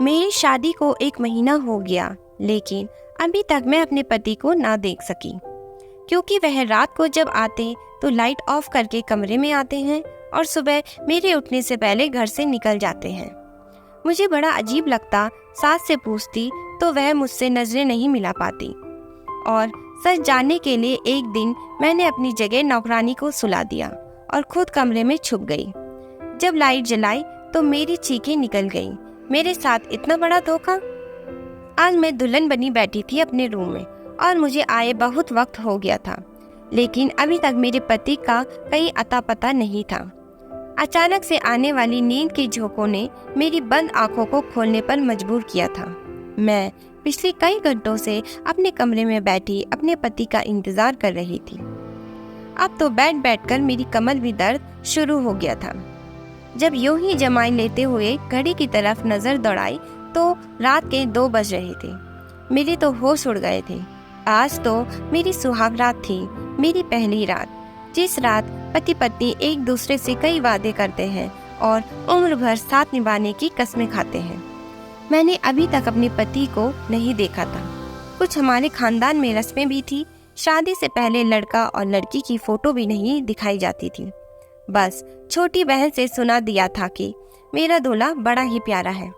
मेरी शादी को 1 महीना हो गया, लेकिन अभी तक मैं अपने पति को ना देख सकी, क्योंकि वह रात को जब आते तो लाइट ऑफ करके कमरे में आते हैं और सुबह मेरे उठने से पहले घर से निकल जाते हैं। मुझे बड़ा अजीब लगता, सास से पूछती तो वह मुझसे नजरें नहीं मिला पाती, और सच जानने के लिए एक दिन मैंने अपनी जगह नौकरानी को सुला दिया और खुद कमरे में छुप गई। जब लाइट जलाई तो मेरी चीखें निकल गईं। मेरे साथ इतना बड़ा धोखा। आज मैं दुल्हन बनी बैठी थी अपने रूम में और मुझे आए बहुत वक्त हो गया था, लेकिन अभी तक मेरे पति का कहीं अता पता नहीं था। अचानक से आने वाली नींद के झोंकों ने मेरी बंद आंखों को खोलने पर मजबूर किया था। मैं पिछले कई घंटों से अपने कमरे में बैठी अपने पति का इंतजार कर रही थी। अब तो बैठकर मेरी कमर भी दर्द शुरू हो गया था। जब यूं ही जमाई लेते हुए घड़ी की तरफ नजर दौड़ाई तो रात के 2 बज रहे थे। मेरे तो होश उड़ गए थे। आज तो मेरी सुहाग रात थी, मेरी पहली रात, जिस रात पति पत्नी एक दूसरे से कई वादे करते हैं और उम्र भर साथ निभाने की कस्में खाते हैं। मैंने अभी तक अपने पति को नहीं देखा था। कुछ हमारे खानदान में रस्में भी थी। शादी से पहले लड़का और लड़की की फोटो भी नहीं दिखाई जाती थी। बस छोटी बहन से सुना दिया था कि मेरा दूल्हा बड़ा ही प्यारा है।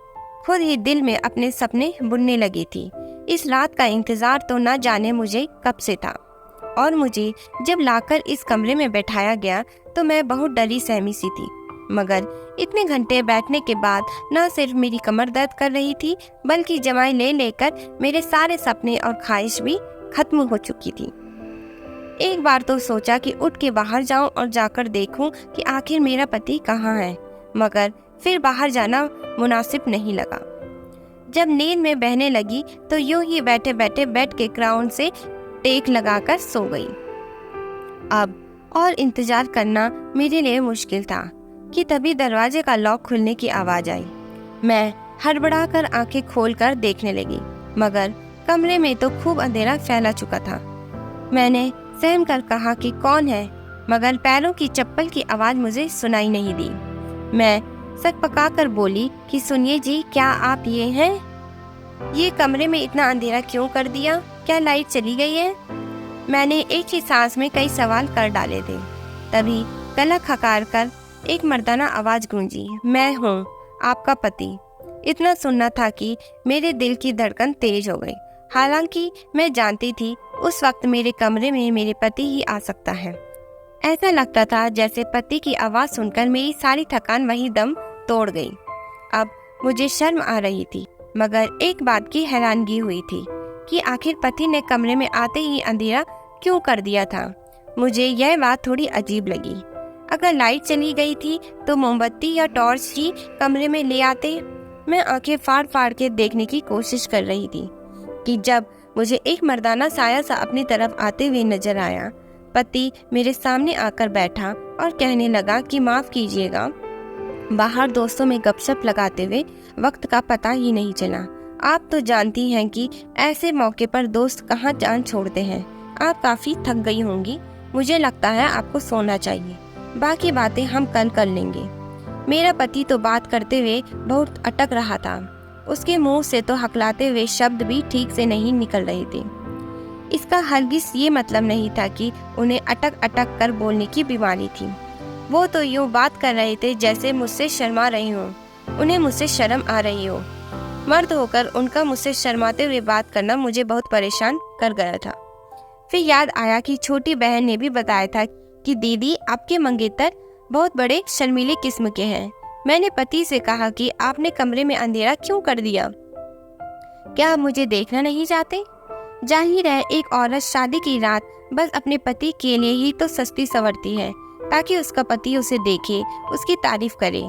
खुद ही दिल में अपने सपने बुनने लगी थी। इस रात का इंतजार तो न जाने मुझे कब से था, और मुझे जब लाकर इस कमरे में बैठाया गया तो मैं बहुत डरी सहमी सी थी। मगर इतने घंटे बैठने के बाद न सिर्फ मेरी कमर दर्द कर रही थी, बल्कि जमाई ले लेकर मेरे सारे सपने और ख्वाहिश भी खत्म हो चुकी थी। एक बार तो सोचा कि उठ के बाहर जाऊं और जाकर देखूं कि आखिर मेरा पति कहाँ है, मगर फिर बाहर जाना मुनासिब नहीं लगा। जब नींद में बहने लगी तो यूं ही बैठे बैठे बेड के क्राउन से टेक लगाकर सो गई। अब और इंतजार करना मेरे लिए मुश्किल था कि तभी दरवाजे का लॉक खुलने की आवाज आई। मैं हड़बड़ाकर आंखें खोलकर देखने लगी, मगर कमरे में तो खूब अंधेरा फैला चुका था। मैंने सहम कर कहा कि कौन है, मगर पैरों की चप्पल की आवाज मुझे सुनाई नहीं दी। मैं सकपकाकर बोली कि सुनिए जी, क्या आप ये हैं? ये कमरे में इतना अंधेरा क्यों कर दिया? क्या लाइट चली गई है? मैंने एक ही सांस में कई सवाल कर डाले थे। तभी गला खकार कर एक मर्दाना आवाज गूंजी, मैं हूँ आपका पति। इतना सुनना था कि मेरे दिल की धड़कन तेज हो गई। हालांकि मैं जानती थी उस वक्त मेरे कमरे में मेरे पति ही आ सकता है। ऐसा लगता था जैसे पति की आवाज सुनकर मेरी सारी थकान वही दम तोड़ गई। अब मुझे शर्म आ रही थी, मगर एक बात की हैरानगी हुई थी कि आखिर पति ने कमरे में आते ही अंधेरा क्यों कर दिया था। मुझे यह बात थोड़ी अजीब लगी। अगर लाइट चली गई थी तो मोमबत्ती या टॉर्च ही कमरे में ले आते। मैं आंखें फाड़ फाड़ के देखने की कोशिश कर रही थी कि जब मुझे एक मर्दाना साया सा अपनी तरफ आते हुए नजर आया। पति मेरे सामने आकर बैठा और कहने लगा कि माफ कीजिएगा, बाहर दोस्तों में गपशप लगाते हुए वक्त का पता ही नहीं चला। आप तो जानती हैं कि ऐसे मौके पर दोस्त कहाँ जान छोड़ते हैं। आप काफी थक गई होंगी, मुझे लगता है आपको सोना चाहिए, बाकी बातें हम कल कर लेंगे। मेरा पति तो बात करते हुए बहुत अटक रहा था। उसके मुंह से तो हकलाते हुए शब्द भी ठीक से नहीं निकल रहे थे। इसका हरगिज ये मतलब नहीं था कि उन्हें अटक अटक कर बोलने की बीमारी थी। वो तो यूँ बात कर रहे थे जैसे मुझसे शर्मा रही हो, उन्हें मुझसे शर्म आ रही हो। मर्द होकर उनका मुझसे शर्माते हुए बात करना मुझे बहुत परेशान कर गया था। फिर याद आया कि छोटी बहन ने भी बताया था कि दीदी, आपके मंगेतर बहुत बड़े शर्मीले किस्म के हैं। मैंने पति से कहा कि आपने कमरे में अंधेरा क्यों कर दिया? क्या आप मुझे देखना नहीं चाहते? जाहिर है एक औरत शादी की रात बस अपने पति के लिए ही तो सस्ती संवरती है, ताकि उसका पति उसे देखे, उसकी तारीफ करे।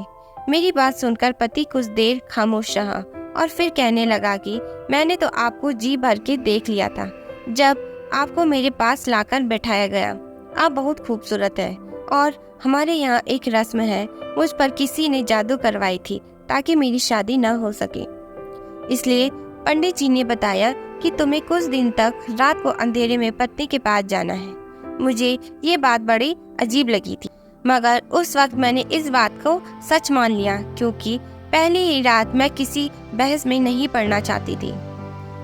मेरी बात सुनकर पति कुछ देर खामोश रहा और फिर कहने लगा कि मैंने तो आपको जी भर के देख लिया था जब आपको मेरे पास लाकर बैठाया गया। आप बहुत खूबसूरत है, और हमारे यहाँ एक रस्म है, मुझ पर किसी ने जादू करवाई थी ताकि मेरी शादी न हो सके। इसलिए पंडित जी ने बताया कि तुम्हें कुछ दिन तक रात को अंधेरे में पत्नी के पास जाना है। मुझे ये बात बड़ी अजीब लगी थी, मगर उस वक्त मैंने इस बात को सच मान लिया, क्योंकि पहली ही रात मैं किसी बहस में नहीं पड़ना चाहती थी।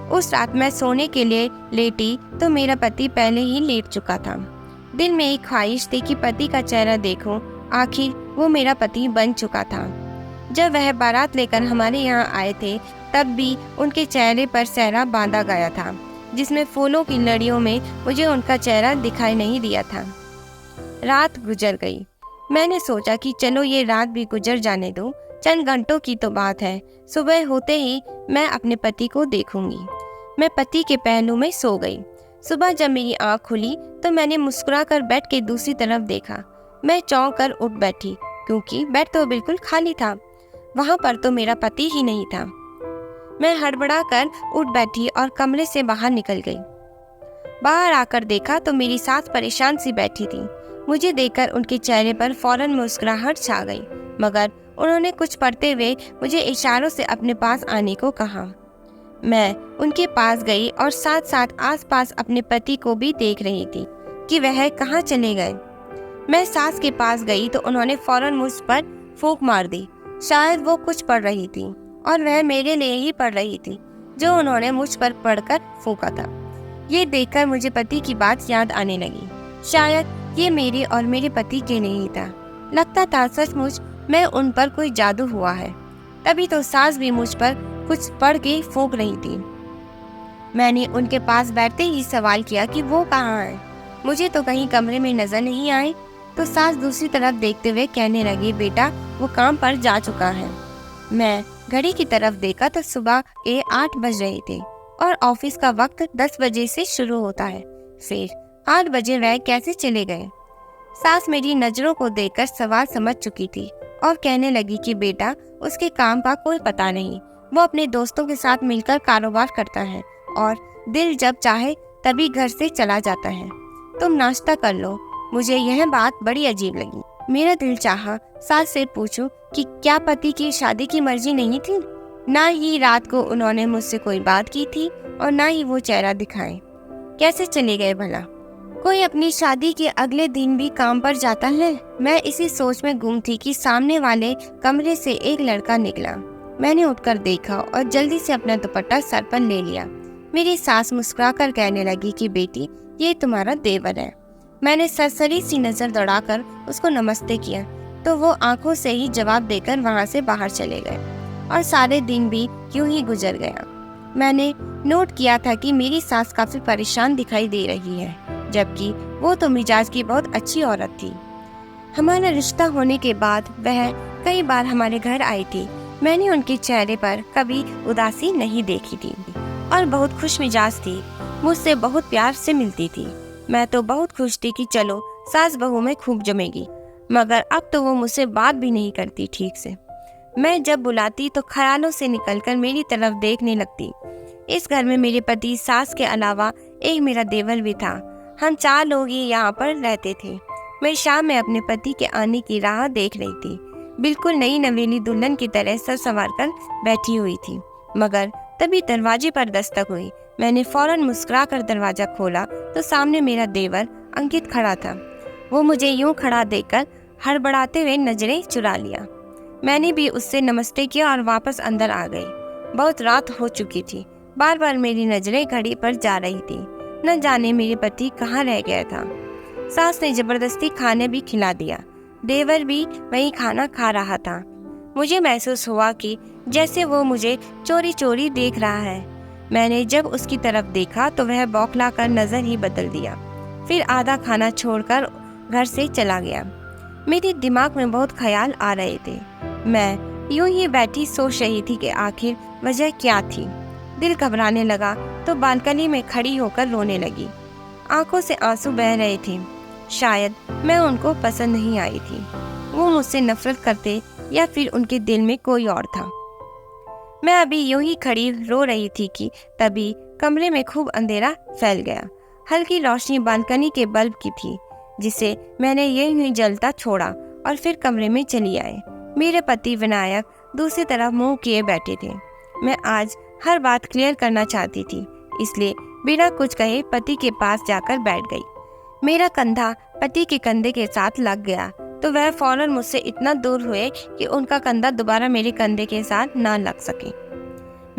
उस रात मैं सोने के लिए लेटी तो मेरा पति पहले ही लेट चुका था। दिल में एक ख्वाहिश थी कि पति का चेहरा देखूं, आखिर वो मेरा पति बन चुका था। जब वह बारात लेकर हमारे यहाँ आए थे तब भी उनके चेहरे पर सेहरा बांधा गया था, जिसमें फूलों की लड़ियों में मुझे उनका चेहरा दिखाई नहीं दिया था। रात गुजर गई। मैंने सोचा कि चलो ये रात भी गुजर जाने दो, चंद घंटों की तो बात है, सुबह होते ही मैं अपने पति को देखूंगी। मैं पति के पहलू में सो गई। सुबह जब मेरी आँख खुली तो मैंने मुस्कुराकर बेड के दूसरी तरफ देखा। मैं चौंक कर उठ बैठी क्योंकि बेड तो बिल्कुल खाली था। वहाँ पर तो मेरा पति ही नहीं था। मैं हड़बड़ा कर उठ बैठी और कमरे से बाहर निकल गई। बाहर आकर देखा तो मेरी सास परेशान सी बैठी थी। मुझे देखकर उनके चेहरे पर फौरन मुस्कुराहट छा गई, मगर उन्होंने कुछ पढ़ते हुए मुझे इशारों से अपने पास आने को कहा। मैं उनके पास गई और साथ साथ आसपास अपने पति को भी देख रही थी कि वह कहाँ चले गए। मैं सास के पास गई तो उन्होंने फौरन मुझ पर फूंक मार दी। शायद वो कुछ पढ़ रही थी और वह मेरे लिए ही पढ़ रही थी जो उन्होंने मुझ पर पढ़कर फूंका था। ये देखकर मुझे पति की बात याद आने लगी। शायद ये मेरे और मेरे पति के लिए ही था। लगता था सचमुच मैं उन पर कोई जादू हुआ है। तभी तो सास भी मुझ पर कुछ पढ़ के फूंक रही थी। मैंने उनके पास बैठते ही सवाल किया कि वो कहाँ है, मुझे तो कहीं कमरे में नजर नहीं आए। तो सास दूसरी तरफ देखते हुए कहने लगी, बेटा वो काम पर जा चुका है। मैं घड़ी की तरफ देखा तो सुबह के 8 बज रहे थे और ऑफिस का वक्त 10 बजे से शुरू होता है। फिर 8 बजे वह कैसे चले गए? सास मेरी नजरों को देखकर सवाल समझ चुकी थी और कहने लगी कि बेटा उसके काम का कोई पता नहीं, वो अपने दोस्तों के साथ मिलकर कारोबार करता है और दिल जब चाहे तभी घर से चला जाता है। तुम नाश्ता कर लो। मुझे यह बात बड़ी अजीब लगी। मेरा दिल चाहा सास से पूछूं कि क्या पति की शादी की मर्जी नहीं थी? ना ही रात को उन्होंने मुझसे कोई बात की थी और ना ही वो चेहरा दिखाए। कैसे चले गए भला? कोई अपनी शादी के अगले दिन भी काम पर जाता है? मैं इसी सोच में गुम थी कि सामने वाले कमरे से एक लड़का निकला। मैंने उठकर देखा और जल्दी से अपना दुपट्टा सर पर ले लिया। मेरी सास मुस्कुराकर कहने लगी कि बेटी ये तुम्हारा देवर है। मैंने सरसरी सी नजर दौड़ाकर उसको नमस्ते किया तो वो आंखों से ही जवाब देकर वहां से बाहर चले गए और सारे दिन भी यूं ही गुजर गया। मैंने नोट किया था कि मेरी सास काफी परेशान दिखाई दे रही है, जबकि वो तो मिजाज की बहुत अच्छी औरत थी। हमारा रिश्ता होने के बाद वह कई बार हमारे घर आई थी। मैंने उनके चेहरे पर कभी उदासी नहीं देखी थी और बहुत खुश मिजाज थी। मुझसे बहुत प्यार से मिलती थी। मैं तो बहुत खुश थी कि चलो सास बहू में खूब जमेगी, मगर अब तो वो मुझसे बात भी नहीं करती ठीक से। मैं जब बुलाती तो ख्यालों से निकलकर मेरी तरफ देखने लगती। इस घर में मेरे पति, सास के अलावा एक मेरा देवर भी था। हम 4 लोग ही यहाँ पर रहते थे। मैं शाम में अपने पति के आने की राह देख रही थी। बिल्कुल नई नवेली दुल्हन की तरह सर संवार कर बैठी हुई थी, मगर तभी दरवाजे पर दस्तक हुई। मैंने फौरन मुस्कुराकर दरवाजा खोला तो सामने मेरा देवर अंकित खड़ा था। वो मुझे यूं खड़ा देखकर हड़बड़ाते हुए नजरें चुरा लिया। मैंने भी उससे नमस्ते किया और वापस अंदर आ गई। बहुत रात हो चुकी थी। बार बार मेरी नजरें घड़ी पर जा रही थी। न जाने मेरे पति कहाँ रह गया था। सास ने जबरदस्ती खाने भी खिला दिया। देवर भी वही खाना खा रहा था। मुझे महसूस हुआ कि जैसे वो मुझे चोरी चोरी देख रहा है। मैंने जब उसकी तरफ देखा तो वह बौखला कर नजर ही बदल दिया, फिर आधा खाना छोड़कर घर से चला गया। मेरे दिमाग में बहुत ख्याल आ रहे थे। मैं यूं ही बैठी सोच रही थी कि आखिर वजह क्या थी। दिल घबराने लगा तो बालकनी में खड़ी होकर रोने लगी। आंखों से आंसू बह रहे थे। शायद मैं उनको पसंद नहीं आई थी। वो मुझसे नफरत करते या फिर उनके दिल में कोई और था। मैं अभी यूं ही खड़ी रो रही थी कि तभी कमरे में खूब अंधेरा फैल गया। हल्की रोशनी बालकनी के बल्ब की थी, जिसे मैंने यूं ही जलता छोड़ा और फिर कमरे में चली आई। मेरे पति विनायक दूसरी तरफ मुंह किए बैठे थे। मैं आज हर बात क्लियर करना चाहती थी, इसलिए बिना कुछ कहे पति के पास जाकर बैठ गई। मेरा कंधा पति के कंधे के साथ लग गया। तो वह फौरन मुझसे इतना दूर हुए कि उनका कंधा दोबारा मेरे कंधे के साथ ना लग सके।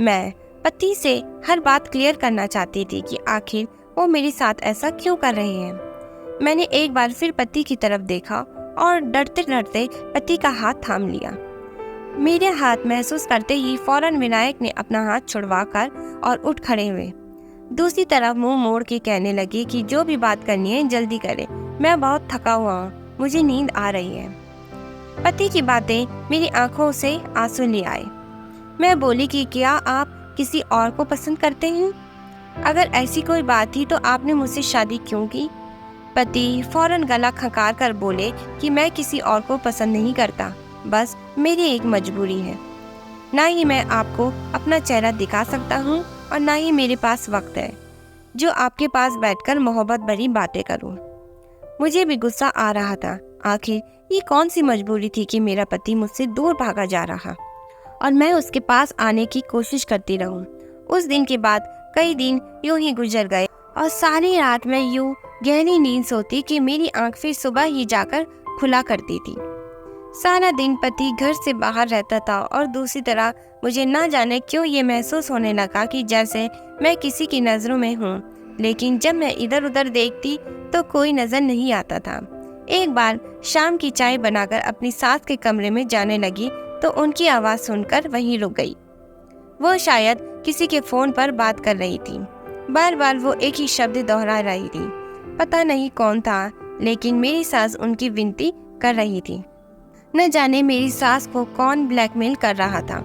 मैं पति से हर बात क्लियर करना चाहती थी कि आखिर वो मेरे साथ ऐसा क्यों कर रहे हैं। मैंने एक बार फिर पति की तरफ देखा और डरते डरते पति का हाथ थाम लिया। मेरे हाथ महसूस करते ही फौरन विनायक ने अपना हाथ छुड़वाकर और उठ खड़े हुए। दूसरी तरफ मुंह मोड़ के कहने लगे कि जो भी बात करनी है जल्दी करें, मैं बहुत थका हुआ हूँ, मुझे नींद आ रही है। पति की बातें मेरी आंखों से आंसू ले आए। मैं बोली कि क्या आप किसी और को पसंद करते हैं? अगर ऐसी कोई बात थी तो आपने मुझसे शादी क्यों की? पति फौरन गला खंकार कर बोले कि मैं किसी और को पसंद नहीं करता, बस मेरी एक मजबूरी है। ना ही मैं आपको अपना चेहरा दिखा सकता हूँ और ना ही मेरे पास वक्त है जो आपके पास बैठकर मोहब्बत भरी बातें करूँ। मुझे भी गुस्सा आ रहा था। आखिर ये कौन सी मजबूरी थी कि मेरा पति मुझसे दूर भागा जा रहा और मैं उसके पास आने की कोशिश करती रहूं। उस दिन के बाद कई दिन यूं ही गुजर गए और सारी रात मैं यूं गहरी नींद सोती कि मेरी आंख फिर सुबह ही जाकर खुला करती थी। सारा दिन पति घर से बाहर रहता था और दूसरी तरह मुझे ना जाने क्यों ये महसूस होने लगा कि जैसे मैं किसी की नज़रों में हूँ, लेकिन जब मैं इधर उधर देखती तो कोई नज़र नहीं आता था। एक बार शाम की चाय बनाकर अपनी सास के कमरे में जाने लगी तो उनकी आवाज़ सुनकर वहीं रुक गई। वो शायद किसी के फ़ोन पर बात कर रही थी। बार बार वो एक ही शब्द दोहरा रही थी। पता नहीं कौन था, लेकिन मेरी सास उनकी विनती कर रही थी। न जाने मेरी सास को कौन ब्लैकमेल कर रहा था।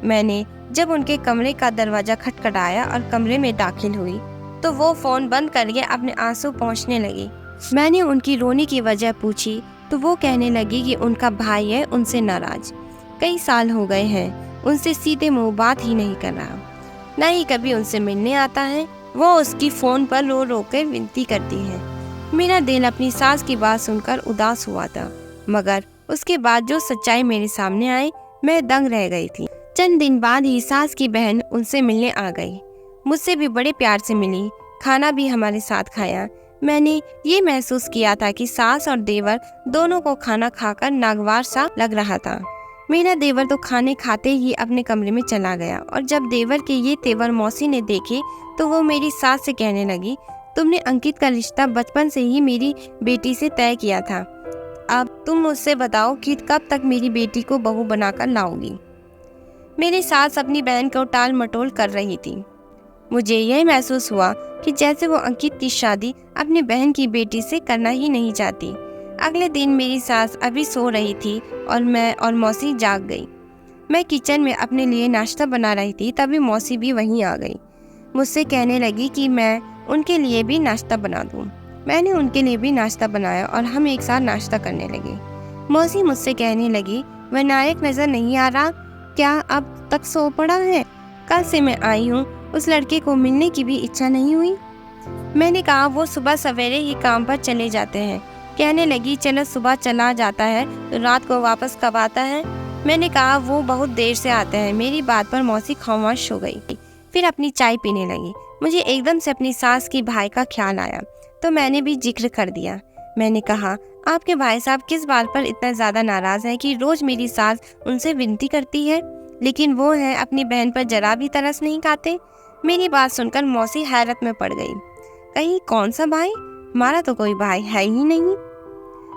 मैंने जब उनके कमरे का दरवाजा खटखटाया और कमरे में दाखिल हुई तो वो फ़ोन बंद करके अपने आंसू पोंछने लगी। मैंने उनकी रोने की वजह पूछी तो वो कहने लगी कि उनका भाई है उनसे नाराज। कई साल हो गए हैं उनसे सीधे मुंह बात ही नहीं कर रहा, न ही कभी उनसे मिलने आता है। वो उसकी फ़ोन पर रो रो कर विनती करती है। मेरा दिल अपनी सास की बात सुनकर उदास हुआ था, मगर उसके बाद जो सच्चाई मेरे सामने आई मैं दंग रह गई थी। चंद दिन बाद ही सास की बहन उनसे मिलने आ गई। मुझसे भी बड़े प्यार से मिली, खाना भी हमारे साथ खाया। मैंने ये महसूस किया था कि सास और देवर दोनों को खाना खाकर नागवार सा लग रहा था। मेरा देवर तो खाने खाते ही अपने कमरे में चला गया और जब देवर के ये तेवर मौसी ने देखे तो वो मेरी सास से कहने लगी, तुमने अंकित का रिश्ता बचपन से ही मेरी बेटी से तय किया था। अब तुम मुझसे बताओ कि कब तक मेरी बेटी को बहू बनाकर लाओगी। मेरी सास अपनी बहन को टाल मटोल कर रही थी। मुझे यह महसूस हुआ कि जैसे वो अंकित की शादी अपनी बहन की बेटी से करना ही नहीं चाहती। अगले दिन मेरी सास अभी सो रही थी और मैं और मौसी जाग गई। मैं किचन में अपने लिए नाश्ता बना रही थी, तभी मौसी भी वहीं आ गई। मुझसे कहने लगी कि मैं उनके लिए भी नाश्ता बना दूं। मैंने उनके लिए भी नाश्ता बनाया और हम एक साथ नाश्ता करने लगे। मौसी मुझसे कहने लगी, विनायक नज़र नहीं आ रहा, क्या अब तक सो पड़ा है? कल से मैं आई हूँ, उस लड़के को मिलने की भी इच्छा नहीं हुई। मैंने कहा वो सुबह सवेरे ही काम पर चले जाते हैं। कहने लगी, चलो सुबह चला जाता है तो रात को वापस कब आता है? मैंने कहा वो बहुत देर से आते हैं। मेरी बात पर मौसी खामोश हो गई, फिर अपनी चाय पीने लगी। मुझे एकदम से अपनी सास की भाई का ख्याल आया तो मैंने भी जिक्र कर दिया। मैंने कहा, आपके भाई साहब किस बात पर इतना ज़्यादा नाराज़ हैं कि रोज़ मेरी सास उनसे विनती करती है, लेकिन वो है अपनी बहन पर जरा भी तरस नहीं खाते। मेरी बात सुनकर मौसी हैरत में पड़ गई। कहीं कौन सा भाई? हमारा तो कोई भाई है ही नहीं,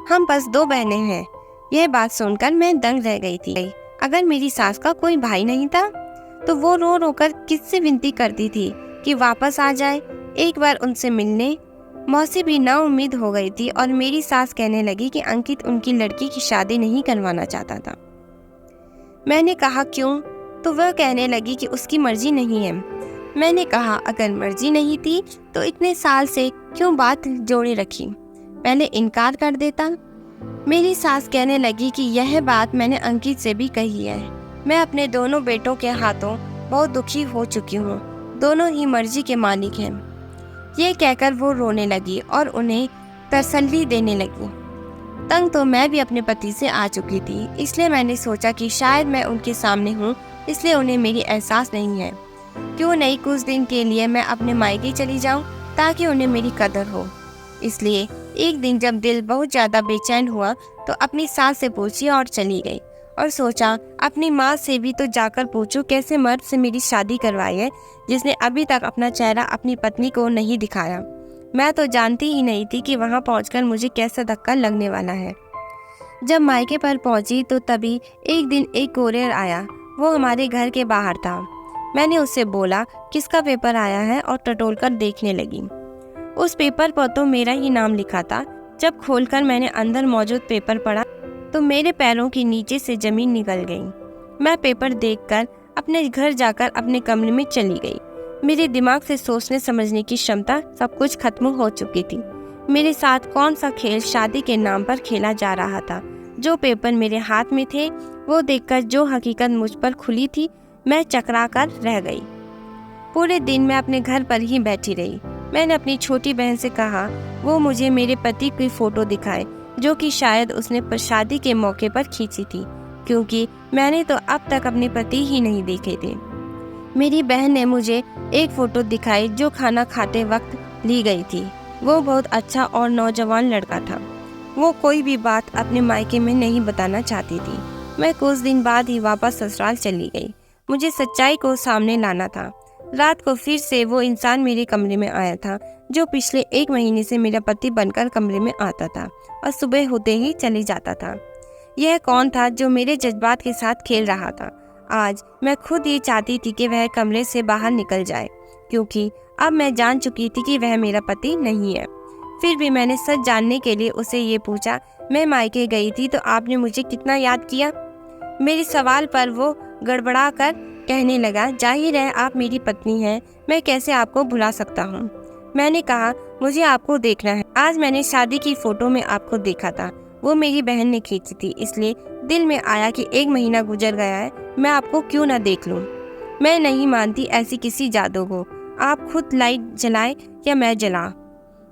हम बस 2 बहनें हैं। यह बात सुनकर मैं दंग रह गई थी। अगर मेरी सास का कोई भाई नहीं था तो वो रो रो कर किससे विनती करती थी कि वापस आ जाए, एक बार उनसे मिलने। मौसी भी ना उम्मीद हो गई थी और मेरी सास कहने लगी कि अंकित उनकी लड़की की शादी नहीं करवाना चाहता था। मैंने कहा क्यों? तो वह कहने लगी कि उसकी मर्जी नहीं है। मैंने कहा, अगर मर्जी नहीं थी तो इतने साल से क्यों बात जोड़े रखी, पहले इनकार कर देता। मेरी सास कहने लगी कि यह बात मैंने अंकित से भी कही है। मैं अपने दोनों बेटों के हाथों बहुत दुखी हो चुकी हूँ, दोनों ही मर्जी के मालिक हैं। ये कहकर वो रोने लगी और उन्हें तसल्ली देने लगी। तंग तो मैं भी अपने पति से आ चुकी थी, इसलिए मैंने सोचा कि शायद मैं उनके सामने हूँ, इसलिए उन्हें मेरी एहसास नहीं है। क्यों नहीं कुछ दिन के लिए मैं अपने मायके चली जाऊँ ताकि उन्हें मेरी कदर हो। इसलिए एक दिन जब दिल बहुत ज़्यादा बेचैन हुआ तो अपनी सास से पूछी और चली गई और सोचा अपनी माँ से भी तो जाकर पूछूं कैसे मर्द से मेरी शादी करवाई है जिसने अभी तक अपना चेहरा अपनी पत्नी को नहीं दिखाया। मैं तो जानती ही नहीं थी कि वहाँ पहुँचकर मुझे कैसा धक्का लगने वाला है। जब मायके पर पहुंची तो तभी एक दिन एक कोरियर आया। वो हमारे घर के बाहर था। मैंने उससे बोला किसका पेपर आया है और टटोल कर देखने लगी। उस पेपर पर तो मेरा ही नाम लिखा था। जब खोलकर मैंने अंदर मौजूद पेपर पढ़ा तो मेरे पैरों के नीचे से जमीन निकल गई। मैं पेपर देखकर अपने घर जाकर अपने कमरे में चली गई। मेरे दिमाग से सोचने समझने की क्षमता सब कुछ खत्म हो चुकी थी। मेरे साथ कौन सा खेल शादी के नाम पर खेला जा रहा था। जो पेपर मेरे हाथ में थे वो देखकर जो हकीकत मुझ पर खुली थी, मैं चकरा कर रह गई। पूरे दिन मैं अपने घर पर ही बैठी रही। मैंने अपनी छोटी बहन से कहा वो मुझे मेरे पति की फोटो दिखाए जो कि शायद उसने शादी के मौके पर खींची थी, क्योंकि मैंने तो अब तक अपने पति ही नहीं देखे थे। मेरी बहन ने मुझे एक फोटो दिखाई जो खाना खाते वक्त ली गई थी। वो बहुत अच्छा और नौजवान लड़का था। वो कोई भी बात अपने मायके में नहीं बताना चाहती थी। मैं कुछ दिन बाद ही वापस ससुराल चली गई। मुझे सच्चाई को सामने लाना था। रात को फिर से वो इंसान मेरे कमरे में आया था जो पिछले 1 महीने से मेरा पति बनकर कमरे में आता था और सुबह होते ही चले जाता था। यह कौन था जो मेरे जज्बात के साथ खेल रहा था? आज मैं खुद ये चाहती थी कि वह कमरे से बाहर निकल जाए, क्योंकि अब मैं जान चुकी थी कि वह मेरा पति नहीं है। फिर भी मैंने सच जानने के लिए उसे ये पूछा, मैं मायके गई थी तो आपने मुझे कितना याद किया? मेरे सवाल पर वो गड़बड़ा कर कहने लगा, जाहिर है आप मेरी पत्नी हैं, मैं कैसे आपको भुला सकता हूँ। मैंने कहा मुझे आपको देखना है। आज मैंने शादी की फोटो में आपको देखा था। वो मेरी बहन ने खींची थी, इसलिए दिल में आया कि 1 महीना गुजर गया है, मैं आपको क्यों ना देख लूं। मैं नहीं मानती ऐसी किसी जादू को। आप खुद लाइट जलाए या मैं जला।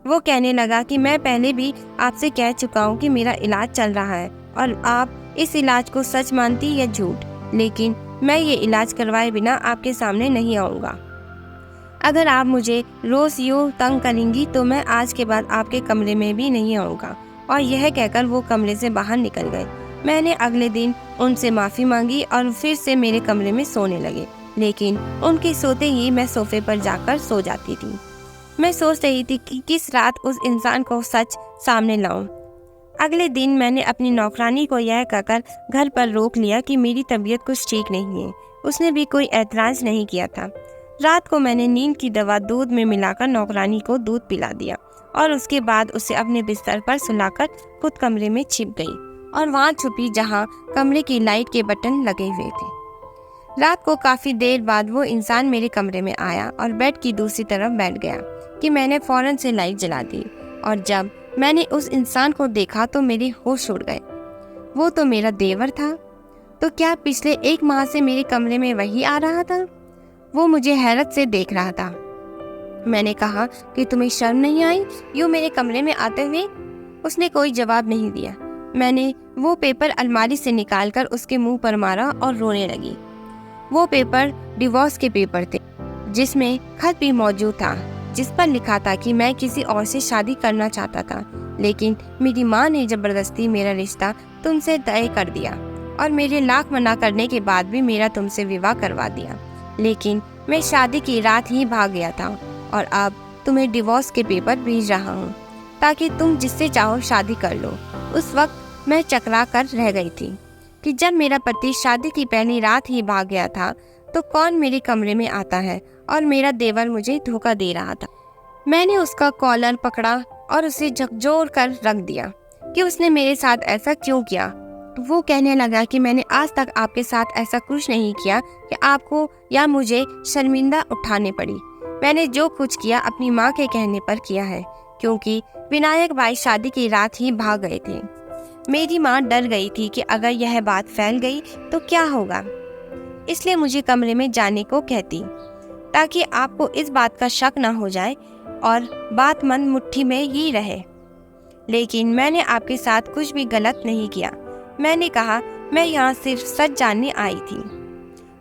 वो कहने लगा कि मैं पहले भी आपसे कह चुका हूँ कि मेरा इलाज चल रहा है और आप इस इलाज को सच मानती या झूठ, लेकिन मैं ये इलाज करवाए बिना आपके सामने नहीं आऊँगा। अगर आप मुझे रोज यूँ तंग करेंगी तो मैं आज के बाद आपके कमरे में भी नहीं आऊँगा। और यह कहकर वो कमरे से बाहर निकल गए। मैंने अगले दिन उनसे माफ़ी मांगी और फिर से मेरे कमरे में सोने लगे, लेकिन उनके सोते ही मैं सोफे पर जाकर सो जाती थी। मैं सोच रही थी कि किस रात उस इंसान को सच सामने लाऊं। अगले दिन मैंने अपनी नौकरानी को यह कहकर घर पर रोक लिया कि मेरी तबीयत कुछ ठीक नहीं है। उसने भी कोई ऐतराज नहीं किया था। रात को मैंने नींद की दवा दूध में मिलाकर नौकरानी को दूध पिला दिया और उसके बाद उसे अपने बिस्तर पर सुलाकर खुद कमरे में छिप गई और वहाँ छुपी जहाँ कमरे की लाइट के बटन लगे हुए थे। रात को काफ़ी देर बाद वो इंसान मेरे कमरे में आया और बेड की दूसरी तरफ बैठ गया कि मैंने फौरन से लाइट जला दी। और जब मैंने उस इंसान को देखा तो मेरे होश उड़ गए। वो तो मेरा देवर था। तो क्या पिछले 1 माह से मेरे कमरे में वही आ रहा था? वो मुझे हैरत से देख रहा था। मैंने कहा कि तुम्हें शर्म नहीं आई यूँ मेरे कमरे में आते हुए? उसने कोई जवाब नहीं दिया। मैंने वो पेपर अलमारी से निकालकर उसके मुंह पर मारा और रोने लगी। वो पेपर डिवोर्स के पेपर थे, जिसमें खत भी मौजूद था जिस पर लिखा था कि मैं किसी और से शादी करना चाहता था, लेकिन मेरी माँ ने जबरदस्ती मेरा रिश्ता तुमसे तय कर दिया और मेरे लाख मना करने के बाद भी मेरा तुमसे विवाह करवा दिया। लेकिन मैं शादी की रात ही भाग गया था और अब तुम्हें डिवोर्स के पेपर भेज रहा हूँ ताकि तुम जिससे चाहो शादी कर लो। उस वक्त मैं चकरा कर रह गई थी कि जब मेरा पति शादी की पहली रात ही भाग गया था तो कौन मेरे कमरे में आता है और मेरा देवर मुझे धोखा दे रहा था। मैंने उसका कॉलर पकड़ा और उसे झकझोर कर रख दिया कि उसने मेरे साथ ऐसा क्यों किया। वो कहने लगा कि मैंने आज तक आपके साथ ऐसा कुछ नहीं किया कि आपको या मुझे शर्मिंदा उठाने पड़ी। मैंने जो कुछ किया अपनी माँ के कहने पर किया है, क्योंकि विनायक भाई शादी की रात ही भाग गए थे। मेरी माँ डर गई थी कि अगर यह बात फैल गई तो क्या होगा, इसलिए मुझे कमरे में जाने को कहती ताकि आपको इस बात का शक न हो जाए और बात मन मुट्ठी में ही रहे। लेकिन मैंने आपके साथ कुछ भी गलत नहीं किया। मैंने कहा मैं यहाँ सिर्फ सच जानने आई थी।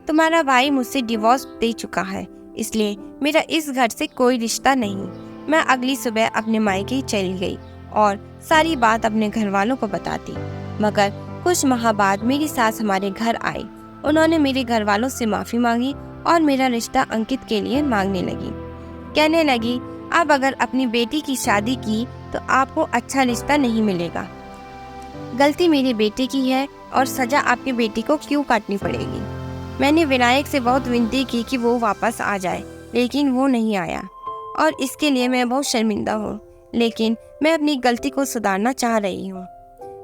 तुम्हारा भाई मुझसे डिवोर्स दे चुका है, इसलिए मेरा इस घर से कोई रिश्ता नहीं। मैं अगली सुबह अपने मायके चली गई और सारी बात अपने घर वालों को बताती। मगर कुछ माह बाद मेरी सास हमारे घर आई। उन्होंने मेरे घर वालों से माफ़ी मांगी और मेरा रिश्ता अंकित के लिए मांगने लगी। कहने लगी, अब अगर अपनी बेटी की शादी की तो आपको अच्छा रिश्ता नहीं मिलेगा। गलती मेरे बेटे की है और सज़ा आपकी बेटी को क्यों काटनी पड़ेगी। मैंने विनायक से बहुत विनती की कि वो वापस आ जाए, लेकिन वो नहीं आया और इसके लिए मैं बहुत शर्मिंदा हूँ। लेकिन मैं अपनी गलती को सुधारना चाह रही हूँ।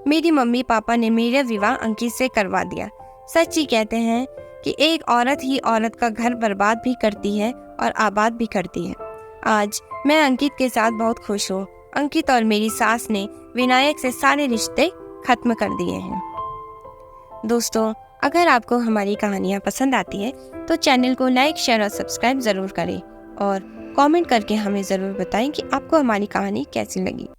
मेरी मम्मी पापा ने मेरा विवाह अंकित से करवा दिया। सच ही कहते हैं कि एक औरत ही औरत का घर बर्बाद भी करती है और आबाद भी करती है। आज मैं अंकित के साथ बहुत खुश हूँ। अंकित और मेरी सास ने विनायक से सारे रिश्ते खत्म कर दिए हैं। दोस्तों, अगर आपको हमारी कहानियाँ पसंद आती है तो चैनल को लाइक, शेयर और सब्सक्राइब ज़रूर करें और कमेंट करके हमें ज़रूर बताएं कि आपको हमारी कहानी कैसी लगी।